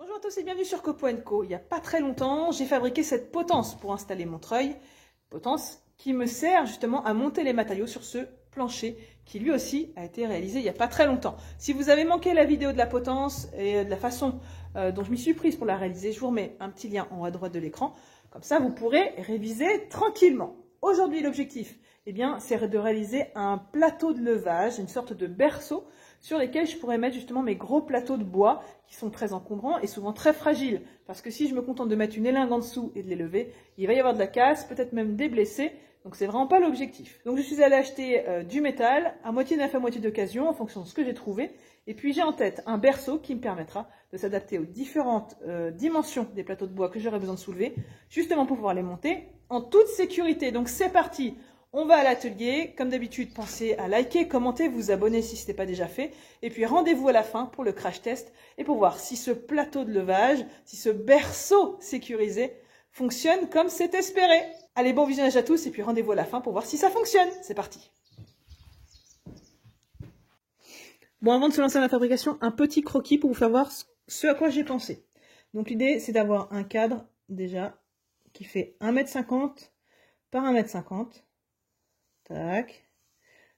Bonjour à tous et bienvenue sur Copo & Co. Il n'y a pas très longtemps, j'ai fabriqué cette potence pour installer mon treuil. Potence qui me sert justement à monter les matériaux sur ce plancher qui lui aussi a été réalisé il n'y a pas très longtemps. Si vous avez manqué la vidéo de la potence et de la façon dont je m'y suis prise pour la réaliser, je vous remets un petit lien en haut à droite de l'écran. Comme ça, vous pourrez réviser tranquillement. Aujourd'hui, l'objectif, c'est de réaliser un plateau de levage, une sorte de berceau sur lesquels je pourrais mettre justement mes gros plateaux de bois qui sont très encombrants et souvent très fragiles. Parce que si je me contente de mettre une élingue en dessous et de les lever, il va y avoir de la casse, peut-être même des blessés. Donc c'est vraiment pas l'objectif. Donc je suis allée acheter du métal, à moitié neuf, à moitié d'occasion, en fonction de ce que j'ai trouvé. Et puis j'ai en tête un berceau qui me permettra de s'adapter aux différentes dimensions des plateaux de bois que j'aurai besoin de soulever, justement pour pouvoir les monter en toute sécurité. Donc c'est parti! On va à l'atelier. Comme d'habitude, pensez à liker, commenter, vous abonner si ce n'est pas déjà fait. Et puis rendez-vous à la fin pour le crash test et pour voir si ce plateau de levage, si ce berceau sécurisé fonctionne comme c'est espéré. Allez, bon visionnage à tous et puis rendez-vous à la fin pour voir si ça fonctionne. C'est parti. Bon, avant de se lancer dans la fabrication, un petit croquis pour vous faire voir ce à quoi j'ai pensé. Donc l'idée, c'est d'avoir un cadre déjà qui fait 1,50 m par 1,50 m. Tac.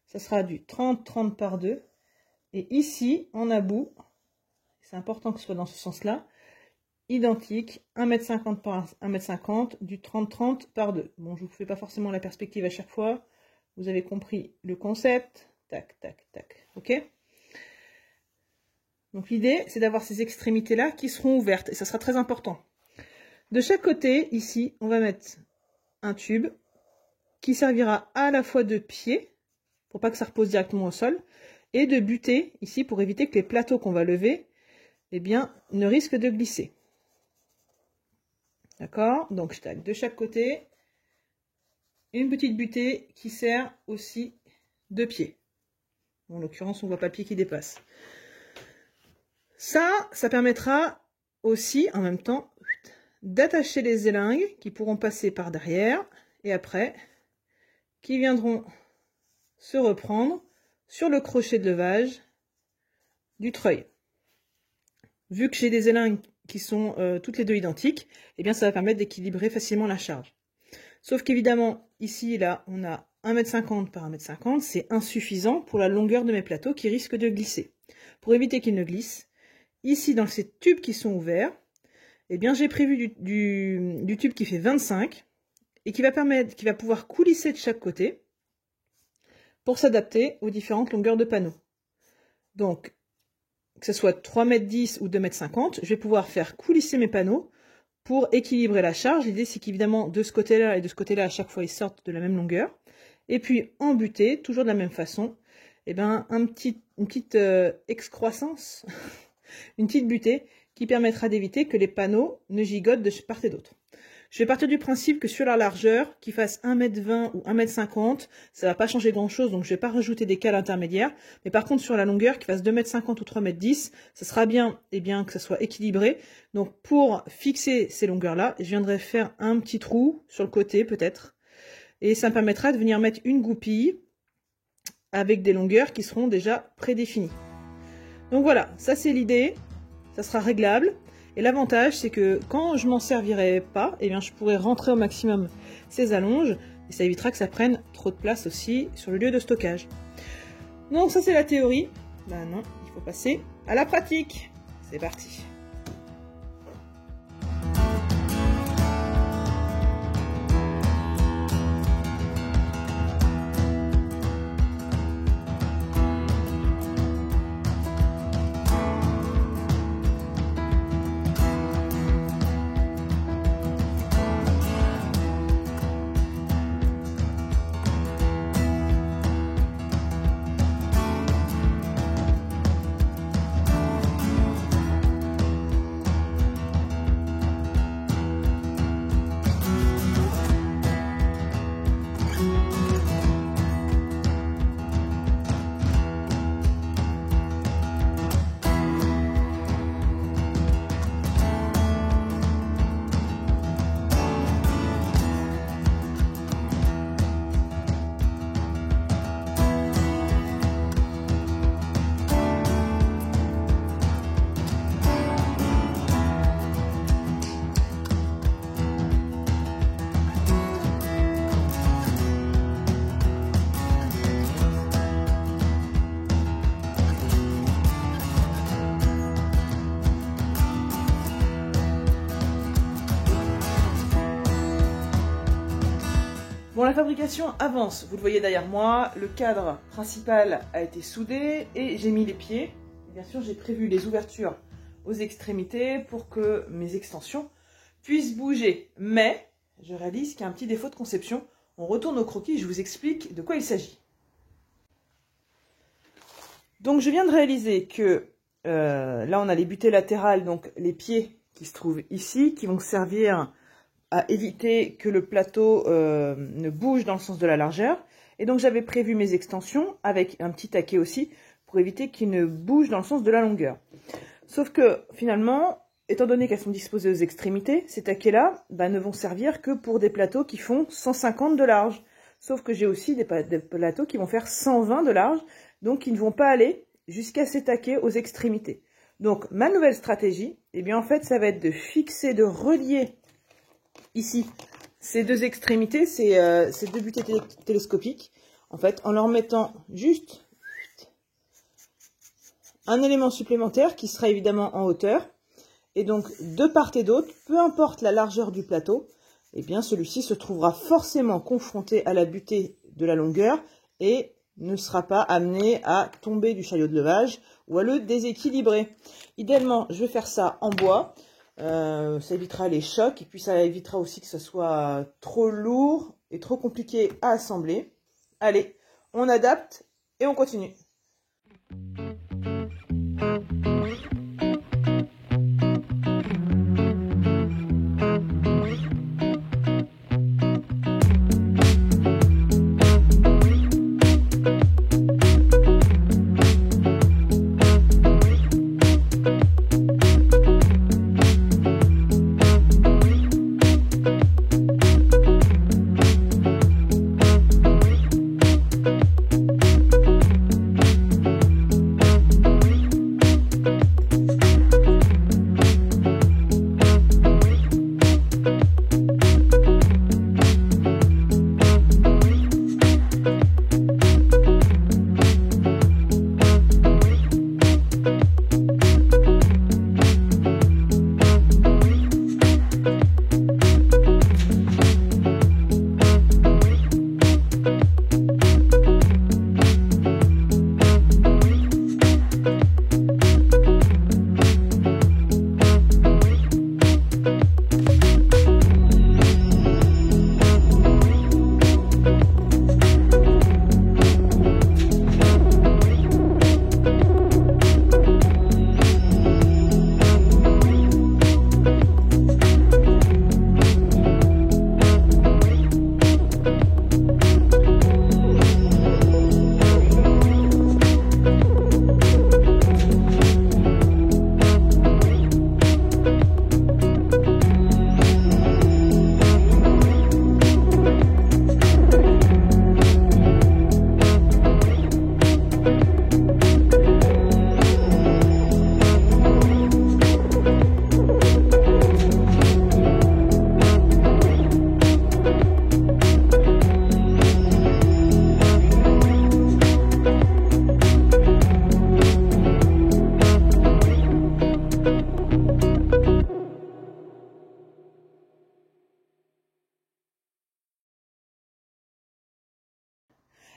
Ça sera du 30-30 par 2. Et ici, en about, c'est important que ce soit dans ce sens-là, identique, 1,50 m par 1,50 m, du 30-30 par 2. Bon, je ne vous fais pas forcément la perspective à chaque fois. Vous avez compris le concept. Tac, tac, tac. OK? Donc l'idée, c'est d'avoir ces extrémités-là qui seront ouvertes. Et ça sera très important. De chaque côté, ici, on va mettre un tube qui servira à la fois de pied, pour pas que ça repose directement au sol, et de butée, ici, pour éviter que les plateaux qu'on va lever, ne risquent de glisser. D'accord? Donc, je taille de chaque côté, une petite butée qui sert aussi de pied. Bon, en l'occurrence, on voit pas le pied qui dépasse. Ça permettra aussi, en même temps, d'attacher les élingues qui pourront passer par derrière, et après, qui viendront se reprendre sur le crochet de levage du treuil. Vu que j'ai des élingues qui sont toutes les deux identiques, ça va permettre d'équilibrer facilement la charge. Sauf qu'évidemment, ici, là, on a 1,50 m par 1,50 m, c'est insuffisant pour la longueur de mes plateaux qui risquent de glisser. Pour éviter qu'ils ne glissent, ici, dans ces tubes qui sont ouverts, j'ai prévu du tube qui fait 25 et qui va pouvoir coulisser de chaque côté pour s'adapter aux différentes longueurs de panneaux. Donc, que ce soit 3,10 m ou 2,50 m, je vais pouvoir faire coulisser mes panneaux pour équilibrer la charge. L'idée, c'est qu'évidemment, de ce côté-là et de ce côté-là, à chaque fois, ils sortent de la même longueur. Et puis, en butée, toujours de la même façon, une petite excroissance, une petite butée qui permettra d'éviter que les panneaux ne gigotent de part et d'autre. Je vais partir du principe que sur la largeur, qu'il fasse 1,20 m ou 1,50 m, ça ne va pas changer grand-chose, donc je ne vais pas rajouter des cales intermédiaires. Mais par contre, sur la longueur, qu'il fasse 2,50 m ou 3,10 m, ça sera bien, que ça soit équilibré. Donc pour fixer ces longueurs-là, je viendrai faire un petit trou sur le côté, peut-être. Et ça me permettra de venir mettre une goupille avec des longueurs qui seront déjà prédéfinies. Donc voilà, ça c'est l'idée. Ça sera réglable. Et l'avantage, c'est que quand je m'en servirai pas, je pourrai rentrer au maximum ces allonges. Et ça évitera que ça prenne trop de place aussi sur le lieu de stockage. Donc ça, c'est la théorie. Non, il faut passer à la pratique. C'est parti. Bon, la fabrication avance, vous le voyez derrière moi, le cadre principal a été soudé et j'ai mis les pieds. Bien sûr, j'ai prévu les ouvertures aux extrémités pour que mes extensions puissent bouger. Mais je réalise qu'il y a un petit défaut de conception. On retourne au croquis et je vous explique de quoi il s'agit. Donc je viens de réaliser que là on a les butées latérales, donc les pieds qui se trouvent ici, qui vont servir à éviter que le plateau ne bouge dans le sens de la largeur. Et donc j'avais prévu mes extensions avec un petit taquet aussi pour éviter qu'ils ne bougent dans le sens de la longueur. Sauf que finalement, étant donné qu'elles sont disposées aux extrémités, ces taquets-là ne vont servir que pour des plateaux qui font 150 de large. Sauf que j'ai aussi des plateaux qui vont faire 120 de large, donc qui ne vont pas aller jusqu'à ces taquets aux extrémités. Donc ma nouvelle stratégie, eh bien en fait, ça va être de fixer, de relier ici ces deux extrémités, ces deux butées télescopiques, en fait, en leur mettant juste un élément supplémentaire qui sera évidemment en hauteur. Et donc, de part et d'autre, peu importe la largeur du plateau, eh bien celui-ci se trouvera forcément confronté à la butée de la longueur et ne sera pas amené à tomber du chariot de levage ou à le déséquilibrer. Idéalement, je vais faire ça en bois. Ça évitera les chocs et puis ça évitera aussi que ce soit trop lourd et trop compliqué à assembler. Allez, on adapte et on continue.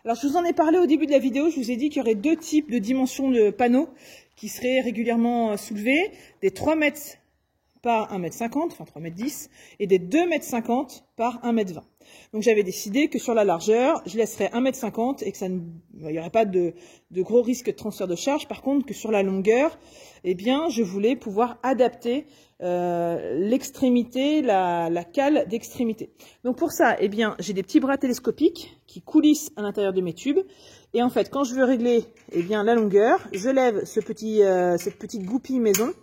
Alors, je vous en ai parlé au début de la vidéo, je vous ai dit qu'il y aurait deux types de dimensions de panneaux qui seraient régulièrement soulevés, des 3 mètres par 1,50 m, enfin 3,10 m, et des 2,50 m par 1,20 m. Donc j'avais décidé que sur la largeur, je laisserais 1,50 m et que il n'y aurait pas de gros risque de transfert de charge. Par contre, que sur la longueur, eh bien, je voulais pouvoir adapter l'extrémité, la cale d'extrémité. Donc pour ça, eh bien, j'ai des petits bras télescopiques qui coulissent à l'intérieur de mes tubes. Et en fait, quand je veux régler eh bien, la longueur, je lève cette petite goupille maison.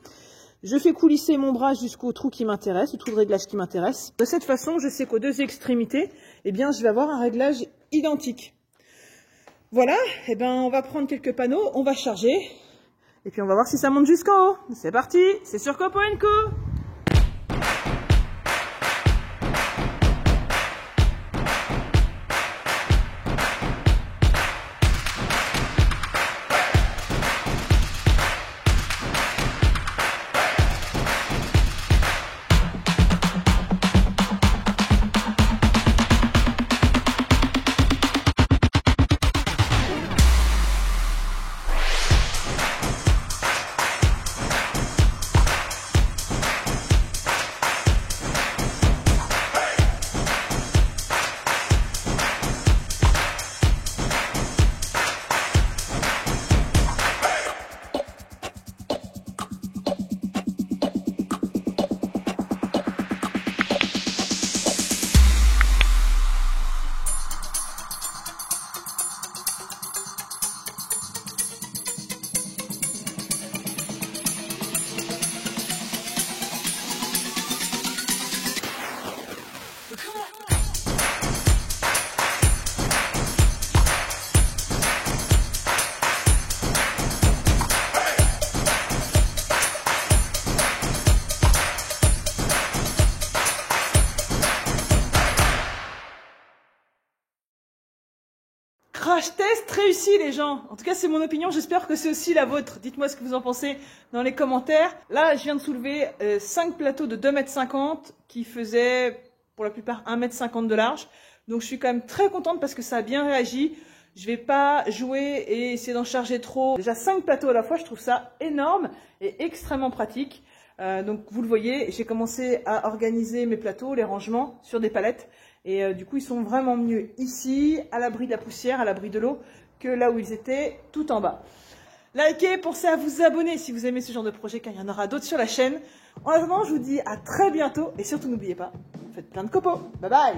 Je fais coulisser mon bras jusqu'au trou qui m'intéresse, au trou de réglage qui m'intéresse. De cette façon, je sais qu'aux deux extrémités, eh bien, je vais avoir un réglage identique. Voilà, eh ben, on va prendre quelques panneaux, on va charger, et puis on va voir si ça monte jusqu'en haut. C'est parti, c'est sur Copo & Co. crash test réussi les gens. En tout cas c'est mon opinion, j'espère que c'est aussi la vôtre. Dites-moi ce que vous en pensez dans les commentaires. Là je viens de soulever 5 plateaux de 2,50 m qui faisaient pour la plupart 1,50 m de large. Donc je suis quand même très contente parce que ça a bien réagi. Je vais pas jouer et essayer d'en charger trop. Déjà 5 plateaux à la fois, je trouve ça énorme et extrêmement pratique. Donc vous le voyez, j'ai commencé à organiser mes plateaux, les rangements sur des palettes. Et du coup, ils sont vraiment mieux ici, à l'abri de la poussière, à l'abri de l'eau, que là où ils étaient, tout en bas. Likez, pensez à vous abonner si vous aimez ce genre de projet, car il y en aura d'autres sur la chaîne. En attendant, je vous dis à très bientôt. Et surtout, n'oubliez pas, faites plein de copeaux. Bye bye!